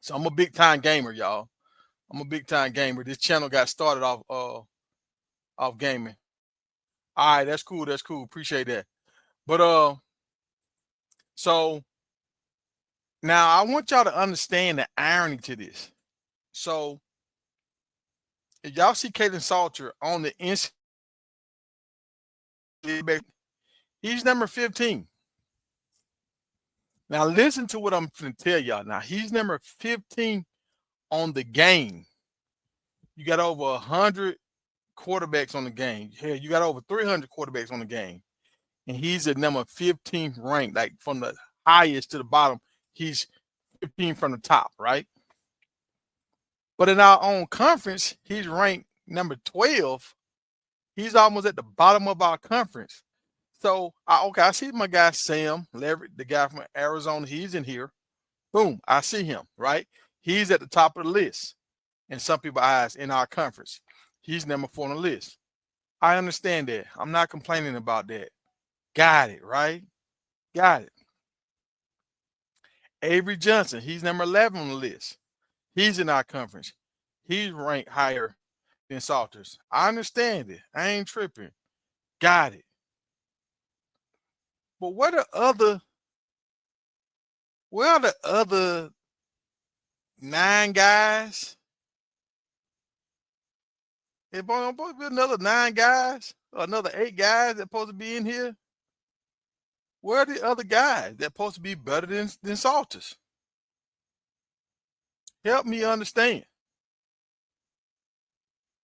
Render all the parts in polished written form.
So I'm a big time gamer, y'all. I'm a big time gamer. This channel got started off gaming. All right, that's cool. That's cool. Appreciate that. But so now I want y'all to understand the irony to this. So if y'all see Kaidon Salter on the NCAA, he's number 15. Now listen to what I'm going to tell y'all. Now he's number 15 on the game. You got over 100 quarterbacks on the game. Hell, you got over 300 quarterbacks on the game. And he's at number 15th ranked, like from the highest to the bottom. He's 15 from the top, right? But in our own conference, he's ranked number 12. He's almost at the bottom of our conference. So, I see my guy Sam Leverett, the guy from Arizona. He's in here. Boom, I see him, right? He's at the top of the list in some people's eyes in our conference. He's number 4 on the list. I understand that. I'm not complaining about that. Got it, right? Got it. Avery Johnson, he's number 11 on the list. He's in our conference. He's ranked higher than Salters. I understand it. I ain't tripping. Got it. But where are the other 9 guys? It's supposed to be another 9 guys or another 8 guys that supposed to be in here. Where are the other guys that supposed to be better than Salters? Help me understand.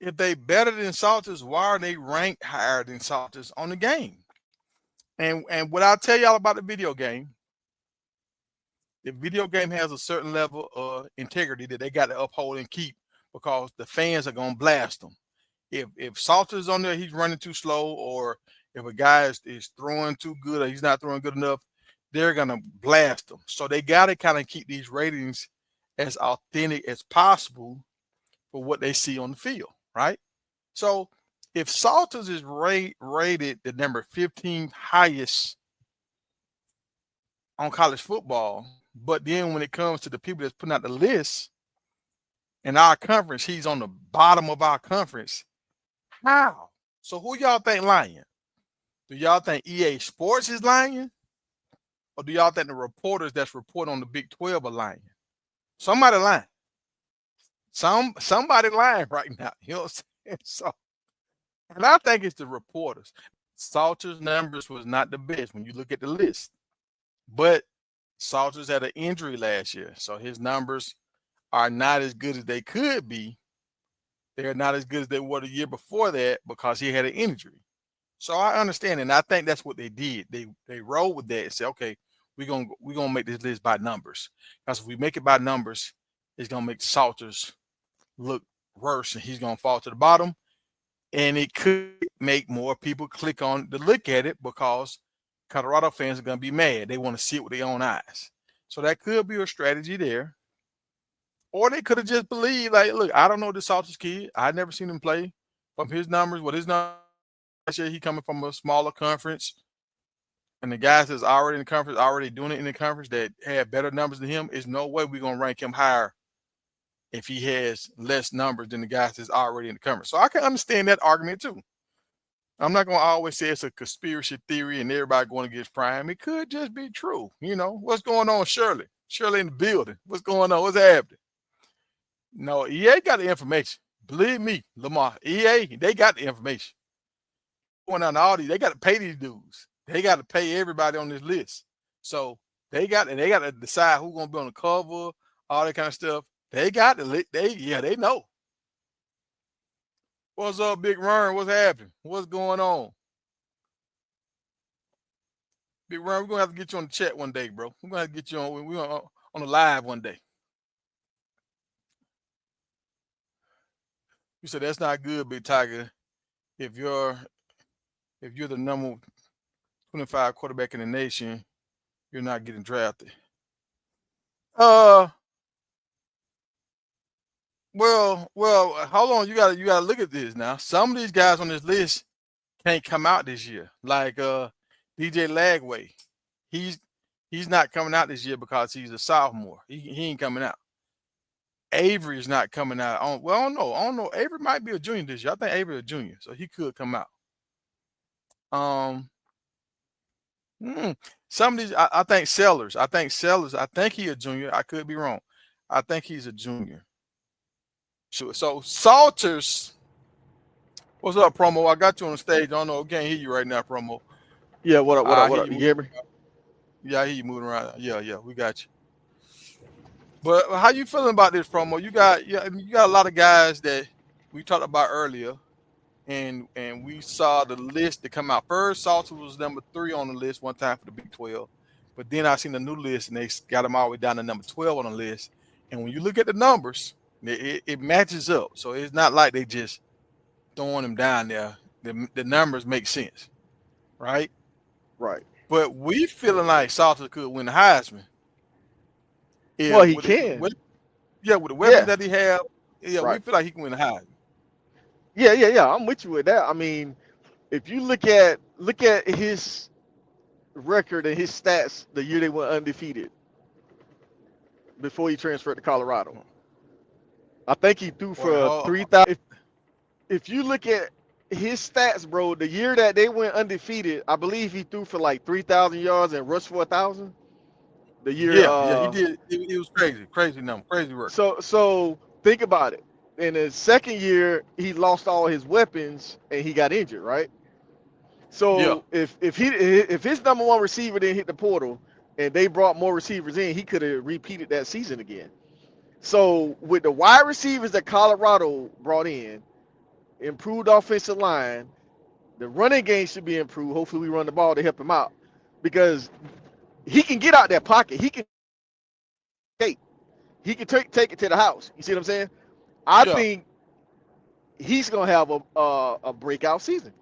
If they better than Salters, why are they ranked higher than Salters on the game? And what I'll tell y'all about the video game has a certain level of integrity that they got to uphold and keep because the fans are gonna blast them. If Salter's on there, he's running too slow, or if a guy is throwing too good or he's not throwing good enough, they're gonna blast him. So they gotta kind of keep these ratings as authentic as possible for what they see on the field, right? So if Salters is rated the number 15 highest on college football, but then when it comes to the people that's putting out the list in our conference, he's on the bottom of our conference. How? So who y'all think lying? Do y'all think EA Sports is lying? Or do y'all think the reporters that's reporting on the Big 12 are lying? Somebody lying. Somebody lying right now. You know what I'm saying? So, and I think it's the reporters. Salter's numbers was not the best when you look at the list. But Salters had an injury last year. So his numbers are not as good as they could be. They're not as good as they were the year before that because he had an injury. So I understand, and I think that's what they did. They rolled with that and said, okay, we're gonna make this list by numbers. Because if we make it by numbers, it's gonna make Salters look worse, and he's gonna fall to the bottom. And it could make more people click on to look at it because Colorado fans are gonna be mad. They want to see it with their own eyes. So that could be a strategy there. Or they could have just believed, like, look, I don't know this Salters kid. I never seen him play. From his numbers, what his numbers, he coming from a smaller conference. And the guys that's already in the conference, already doing it in the conference that have better numbers than him, is no way we're going to rank him higher if he has less numbers than the guys that's already in the conference. So I can understand that argument too. I'm not going to always say it's a conspiracy theory and everybody going against Prime. It could just be true. You know, what's going on, Shirley? Shirley in the building. What's going on? What's happening? No, EA got the information. Believe me, Lamar. EA, they got the information. Going on all these, they got to pay these dudes. They got to pay everybody on this list. So they got to decide who's gonna be on the cover, all that kind of stuff. They got to they know. What's up, Big Rern? What's happening? What's going on? Big Rern, we're gonna have to get you on the chat one day, bro. We're gonna have to get you on the live one day. You said that's not good, Big Tiger. If you're the number 25 quarterback in the nation, you're not getting drafted. Well, hold on. You gotta look at this now. Some of these guys on this list can't come out this year. Like DJ Lagway. He's not coming out this year because he's a sophomore. He ain't coming out. Avery is not coming out. Well, I don't know. Avery might be a junior this year. I think Avery a junior, so he could come out. Hmm, some of these, I think Sellers. I think he a junior. I could be wrong. I think he's a junior. Sure. So Salters, what's up, Promo? I got you on the stage. I don't know. I can't hear you right now, Promo. Yeah, what up, what up, I what hear up? you You moving. hear me? Yeah, I hear you moving around. Yeah, we got you. But how you feeling about this, Promo? You got a lot of guys that we talked about earlier, and we saw the list that come out first. Salter was number 3 on the list one time for the Big 12, but then I seen the new list and they got him all the way down to number 12 on the list. And when you look at the numbers, it matches up. So it's not like they just throwing him down there. The numbers make sense, right? Right. But we feeling like Salter could win the Heisman. Yeah, Well, he with the can. with the weapons Yeah. that he have, yeah, we Right. feel like he can win the Heisman. Yeah. I'm with you with that. I mean, if you look at his record and his stats the year they went undefeated before he transferred to Colorado, I think he threw Wait, for hold, 3,000. If you look at his stats, bro, the year that they went undefeated, I believe he threw for like 3,000 yards and rushed for 1,000. The year, yeah, he did. It was crazy number, crazy work. so think about it. In the second year, he lost all his weapons and he got injured, right? Yeah, So if his number one receiver didn't hit the portal and they brought more receivers in, he could have repeated that season again. So with the wide receivers that Colorado brought in, improved offensive line, the running game should be improved. Hopefully, we run the ball to help him out because he can get out that pocket. He can take. He can take it to the house. You see what I'm saying? I yeah, think he's gonna have a breakout season.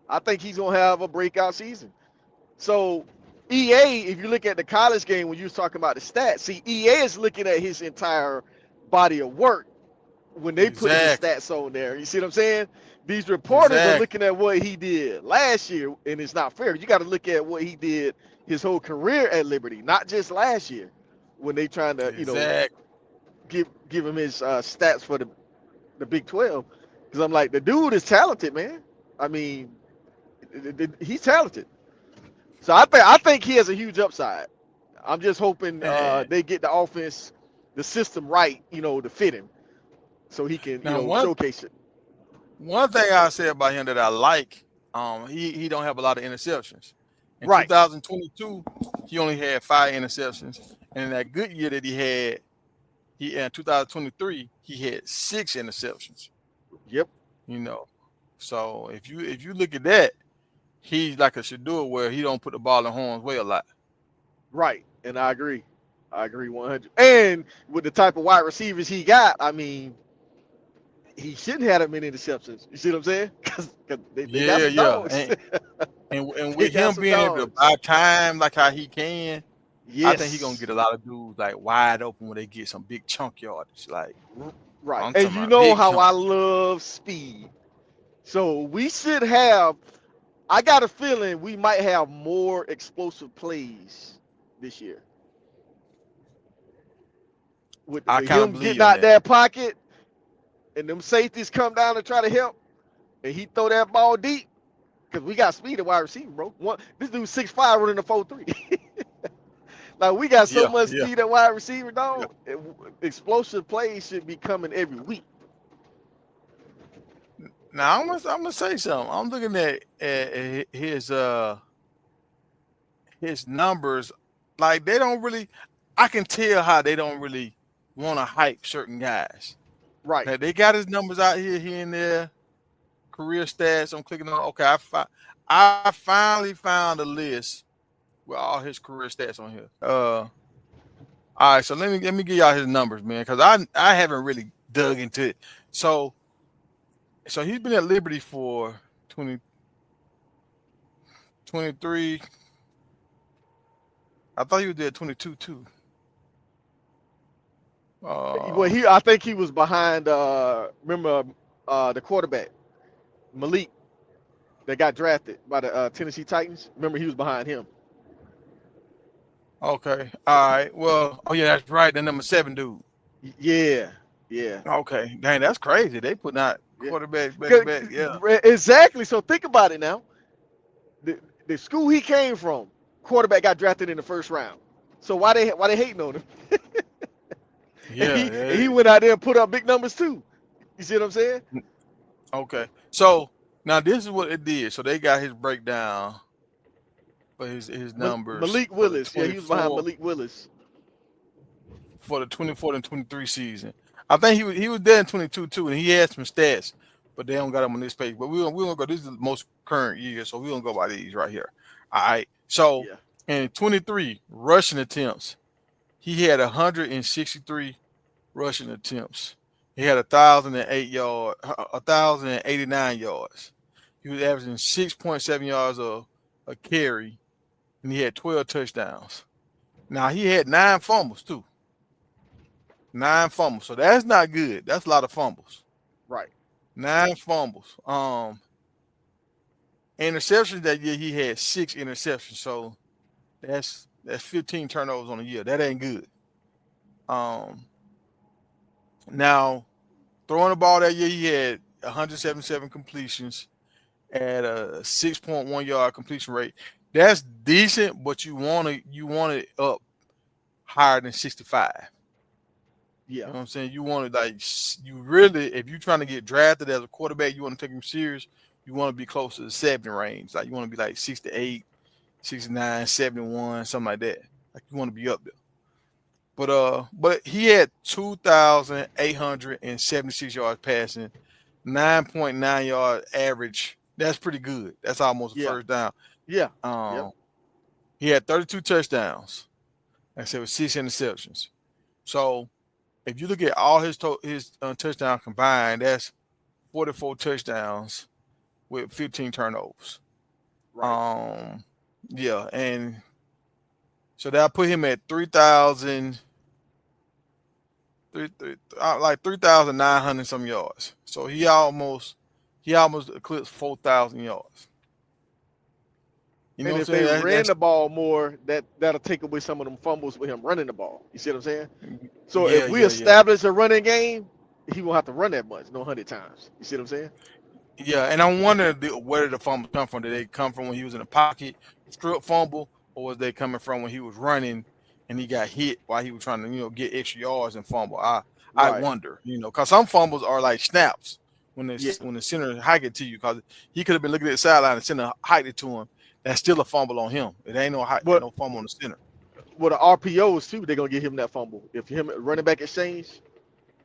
I think he's gonna have a breakout season. So EA, if you look at the college game when you was talking about the stats, see EA is looking at his entire body of work when they putting his exactly, stats on there. You see what I'm saying? These reporters are exactly, looking at what he did last year, and it's not fair. You got to look at what he did his whole career at Liberty, not just last year when they trying to, exactly. give him his stats for the Big 12. Because I'm like, the dude is talented, man. I mean, he's talented. So I think he has a huge upside. I'm just hoping And they get the offense, the system right, to fit him, so he can, now showcase it. one thing I say about him that I like, he don't have a lot of interceptions. In Right. 2022, he only had 5 interceptions, and in that good year that he in 2023 he had 6 interceptions. Yep. You know, so if you look at that, he's like a Shador where he don't put the ball in harm's way a lot. Right. And I agree. I agree 100. And with the type of wide receivers he got, I mean, he shouldn't have that many interceptions. You see what I'm saying? Because they got some Yeah, dogs. and They with got him some being able to dogs. buy time like how he can, I think he's gonna Yes. get a lot of dudes like wide open when they get some big chunk yardage. Like Right. I'm And talking you about know big how chunk. I love speed. So we should have, I got a feeling we might have more explosive plays this year. I With kind of him believe getting in out that. that pocket and them safeties come down to try to help and he throw that ball deep. Because we got speed at wide receiver, bro. This dude 6'5" running the 4.3. Like we got so Yeah, much yeah. speed at wide receiver, Yeah. dog. Explosive plays should be coming every week. Now I'm gonna say something. I'm looking at his numbers. Like they don't really. I can tell how they don't really want to hype certain guys. Right. Now they got his numbers out here and there. Career stats. I'm clicking on. Okay, I finally found a list with all his career stats on here. All right. So let me give y'all his numbers, man, because I haven't really dug into it. So he's been at Liberty for 23. I thought he was there at 22 too. Well, Uh, I think he was behind. Remember the quarterback Malik that got drafted by the Tennessee Titans. Remember he was behind him. okay. All right. Well, oh yeah, that's right. The number 7 dude. Yeah, yeah, Okay, dang, that's crazy. They put out yeah. quarterback back to back. Yeah, Exactly. So think about it now. The, the school he came from, quarterback got drafted in the first round. So why they hating on him? and yeah. he and he went out there and put up big numbers too. You see what I'm saying? Okay, so now this is what it did. So they got his breakdown for his numbers Malik Willis. Yeah, he was behind Malik Willis. for the 24 and 23 season. I think he was there in 22 too, and he had some stats, but they don't got them on this page. But we gonna go. This is the most current year, so we gonna go by these right here. All right. So Yeah, in 23 rushing attempts, he had 163 rushing attempts. He had 1,089 yards. He was averaging 6.7 yards a carry, and he had 12 touchdowns. Now he had 9 fumbles too. 9 fumbles. So that's not good. That's a lot of fumbles. right. 9 fumbles. Interceptions that year he had 6 interceptions. So that's 15 turnovers on a year. That ain't good. Um Now throwing the ball that year he had 177 completions at a 6.1 yard completion rate. That's decent, but you want it up higher than 65. Yeah, You know what I'm saying? You want to you really, if you're trying to get drafted as a quarterback, you want to take him serious. You want to be close to the 70 range. Like you want to be like 68, 69, 71, something like that. Like you want to be up there. But he had 2,876 yards passing, 9.9 yard average. That's pretty good. That's almost a yeah, first down. yeah. Yep. Um, he had 32 touchdowns. Like I said, with 6 interceptions. So if you look at all his touchdowns combined, that's 44 touchdowns with 15 turnovers. Right. Um, yeah, and so that put him at 3,000, like 3,900 some yards. So he almost eclipsed 4,000 yards. You know And what I'm if they saying? ran That's the ball more, that'll take away some of them fumbles with him running the ball. You see what I'm saying? So if yeah, we yeah, yeah. establish a running game, he won't have to run that much, no 100 times. You see what I'm saying? Yeah, and I'm wondering where did the fumbles come from? Did they come from when he was in the pocket, strip fumble, or was they coming from when he was running and he got hit while he was trying to get extra yards and fumble? I Right. wonder, because some fumbles are like snaps when Yeah. the center hike it to you, because he could have been looking at the sideline and center hiked it to him. That's still a fumble on him. It ain't But no fumble on the center. with the RPOs too, they're gonna give him that fumble. If him running back exchange.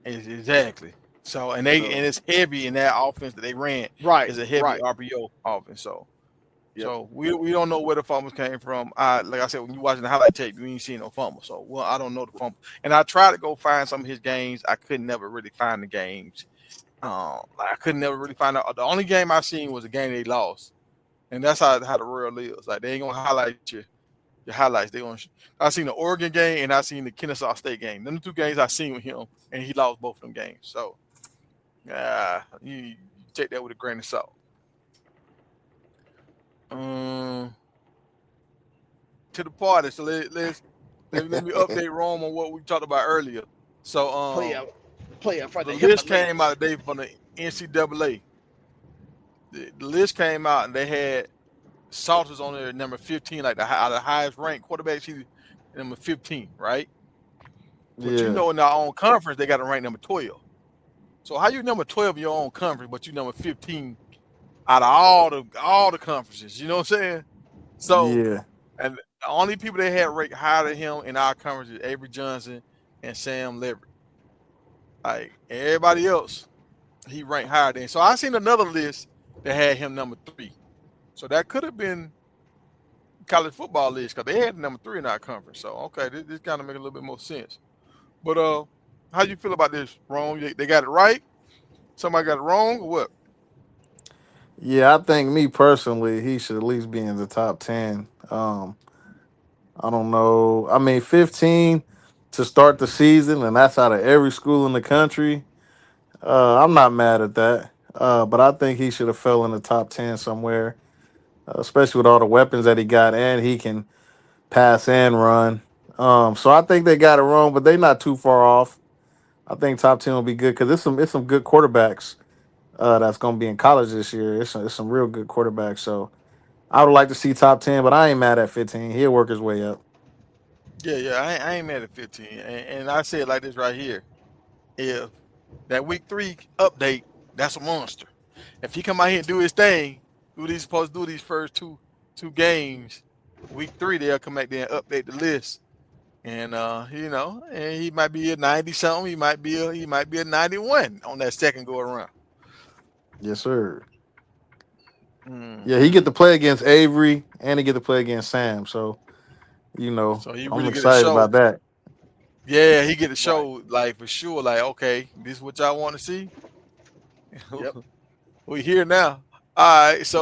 Exactly. So and So it's heavy in that offense that they ran right, is a heavy right. RPO offense. Yep. So we don't know where the fumbles came from. Like I said, when you watching the highlight tape, you ain't seen no fumble. So I don't know the fumble. And I tried to go find some of his games. I could never really find the games. Like I could never really find out. The only game I seen was a game they lost, and that's how the world is. Like they ain't gonna highlight your highlights. They gonna. I seen the Oregon game and I seen the Kennesaw State game. Them two games I seen with him, and he lost both of them games. So you take that with a grain of salt. Um, to the party. So let me update Rome on what we talked about earlier. So Play out front the the list came out Himalayas. today from the NCAA. The list came out and they had Salters on there at number 15, like out of the highest ranked quarterbacks. He number 15, right? But Yeah. in our own conference, they got to rank number 12. So how you number 12 in your own conference, but you number 15 out of all the conferences? You know what I'm saying? So Yeah. and the only people that had ranked higher than him in our conference is Avery Johnson and Sam Leverett. Like everybody else, he ranked higher than. So I seen another list that had him number 3. So that could have been college football list because they had number 3 in our conference. So okay, this kind of make a little bit more sense. But how you feel about this, Ron? They got it right? Somebody got it wrong or what? Yeah, I think me personally, he should at least be in the top 10. I don't know. I mean, 15 to start the season, and that's out of every school in the country. I'm not mad at that. But I think he should have fell in the top 10 somewhere, especially with all the weapons that he got, and he can pass and run. So I think they got it wrong, but they're not too far off. I think top 10 will be good because it's some good quarterbacks that's gonna be in college this year. It's some real good quarterbacks. So I would like to see top 10, but I ain't mad at 15. He'll work his way up. Yeah. I ain't mad at 15. And I say it like this right here. If that week 3 update, that's a monster. If he come out here and do his thing, do these supposed to do these first two games, week 3 they'll come back there and update the list. And and he might be a 90 something, he might be a 91 on that second go around. Yes, sir. Yeah, he get Hmm. to play against Avery and he get to play against Sam. So So he I'm really get a excited show. about that. Yeah, he get to Right. show like for sure, like, okay, this is what y'all want to see. Yep. We here now. All right, so